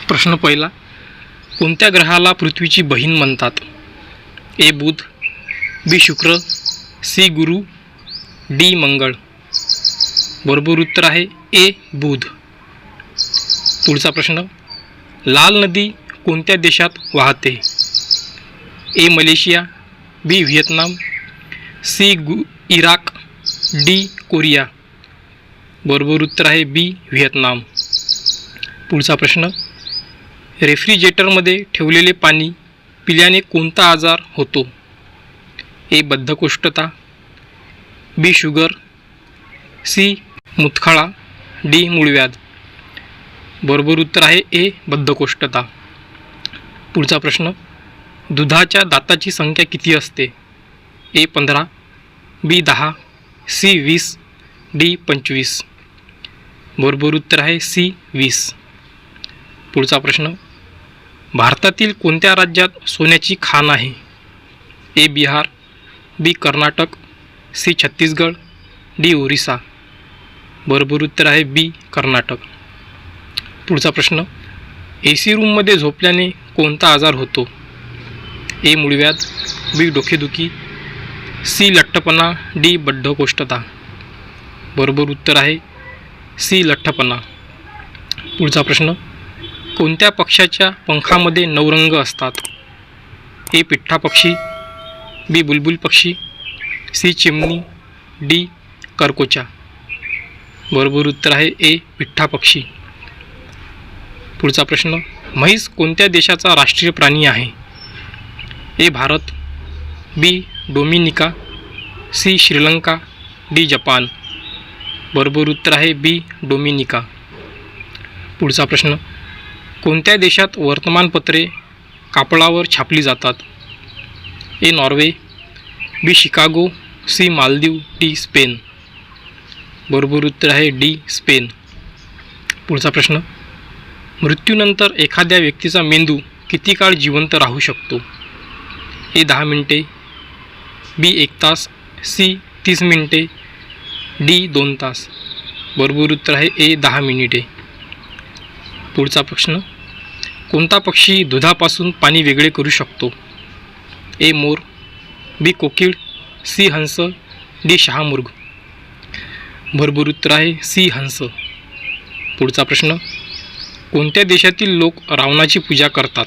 प्रश्न पहिला, कोणत्या ग्रहाला पृथ्वीची बहीण म्हणतात? ए बुध, बी शुक्र, सी गुरु, डी मंगळ. बरोबर उत्तर आहे ए बुध. पुढचा प्रश्न, लाल नदी कोणत्या देशात वाहते? A Malaysia, B Vietnam, C Iraq, D Korea. बरोबर उत्तर आहे बी व्हिएतनाम. पुढचा प्रश्न, रेफ्रिजरेटरमध्ये ठेवलेले पाणी पिल्याने कोणता आजार होतो? ए बद्धकोष्ठता, बी शुगर, सी मुतखळा, डी मूळव्याध. बरोबर उत्तर आहे ए बद्धकोष्ठता. पुढचा प्रश्न, दुधाच्या दाताची संख्या किती असते? ए 15, बी 10, सी 20, डी 25. बरोबर उत्तर आहे सी 20. पुढचा प्रश्न, भारतातील कोणत्या राज्यात सोन्याची खाण आहे? ए बिहार, बी कर्नाटक, सी छत्तीसगड, डी ओरिसा. बरोबर उत्तर आहे बी कर्नाटक. पुढचा प्रश्न, ए सी रूममध्ये झोपल्याने कोणता आजार होतो? ए मूळव्याध, बी डोकेदुखी, सी लठ्ठपणा, डी बद्धकोष्ठता. बरोबर उत्तर आहे सी लठ्ठपणा. पुढचा प्रश्न, कोणत्या पक्ष्याच्या पंखामध्ये 9 रंग असतात? ए पिठ्ठा पक्षी, बी बुलबुल पक्षी, सी चिमणी, डी करकोचा. बरोबर उत्तर आहे ए पिठ्ठा पक्षी. पुढचा प्रश्न, म्हैस कोणत्या देशाचा राष्ट्रीय प्राणी आहे? A Bharat, B Dominica, C Sri Lanka, D Japan. बरोबर उत्तर आहे बी डोमिनिका. पुढचा प्रश्न, कोणत्या देशात वर्तमानपत्रे कापडावर छापली जातात? A Norway, B Chicago, C Maldives, D Spain. बरोबर उत्तर आहे डी स्पेन. पुढचा प्रश्न, मृत्यूनंतर एखाद्या व्यक्तीचा मेंदू किती काळ जिवंत राहू शकतो? ए 10 मिनिटे, बी 1 तास, सी 30 मिनिटे, डी 2 तास. बरोबर उत्तर आहे ए 10 मिनिटे. पुढचा प्रश्न, कोणता पक्षी दुधापासून पाणी वेगळे करू शकतो? ए मोर, बी कोकिळ, सी हंस, डी शहामृग. बरोबर उत्तर आहे सी हंस. पुढचा प्रश्न, कोणत्या देशातील लोक रावणाची पूजा करतात?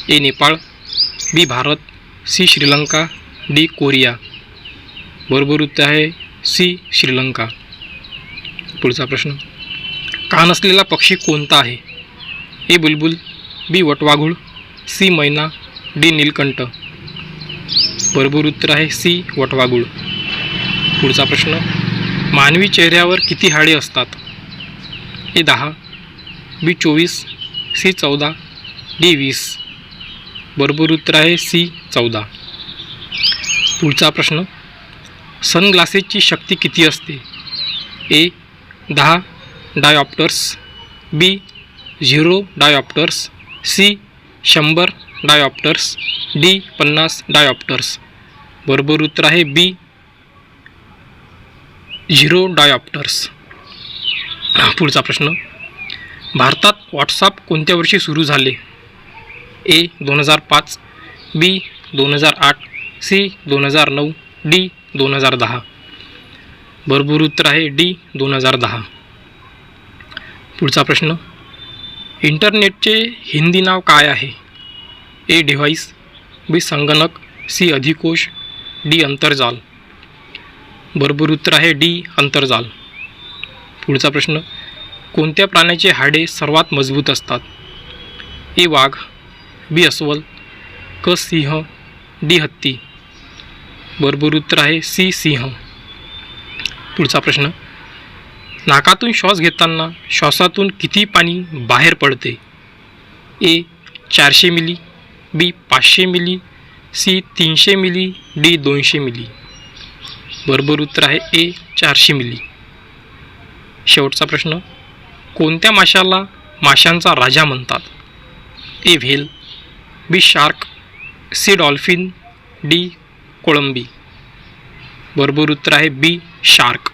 A Nepal, B Bharat, C Sri Lanka, D Korea. बरोबर उत्तर आहे सी श्रीलंका. पुढचा प्रश्न, कान असलेला पक्षी कोणता आहे? ए बुलबुल, बी वटवाघूळ, सी मैना, डी नीलकंठ. बरोबर उत्तर आहे सी वटवाघूळ. पुढचा प्रश्न, मानवी चेहऱ्यावर किती हाडे असतात? ए 10, बी 24, सी 14, डी 20. बरोबर उत्तर आहे सी 14. पुढचा प्रश्न, सनग्लासेसची शक्ती किती असते? ए 10 डायऑप्टर्स, बी 0 डायऑप्टर्स, सी 100 डायऑप्टर्स, डी 50 डायऑप्टर्स. बरोबर उत्तर आहे बी 0 डायऑप्टर्स. पुढचा प्रश्न, भारतात व्हॉट्सॲप कोणत्या वर्षी सुरू झाले? ए 2005, बी 2008, सी 2009, डी 2010. बरोबर उत्तर आहे डी 2010. पुढचा प्रश्न, इंटरनेटचे हिंदी नाव काय आहे? ए डिव्हाइस, बी संगणक, सी अधिकोष, डी अंतर्जाल. बरोबर उत्तर आहे डी अंतर्जाल. पुढचा प्रश्न, कोणत्या प्राण्याचे हाडे सर्वात मजबूत असतात? ए वाघ, बी अस्वल, क सिंह, डी हत्ती. बरोबर उत्तर आहे सी सिंह. पुढचा प्रश्न, नाकातून श्वास घेताना श्वासातून किती पाणी बाहेर पडते? ए 400 मिली, बी 500 मिली, सी 300 मिली, डी 200 मिली. बरोबर उत्तर आहे ए 400 मिली. शेवटचा प्रश्न, कोणत्या माशाला माशांचा राजा म्हणतात? ए व्हेल, बी शार्क, सी डॉल्फिन, डी कोळंबी. बरोबर उत्तर आहे बी शार्क.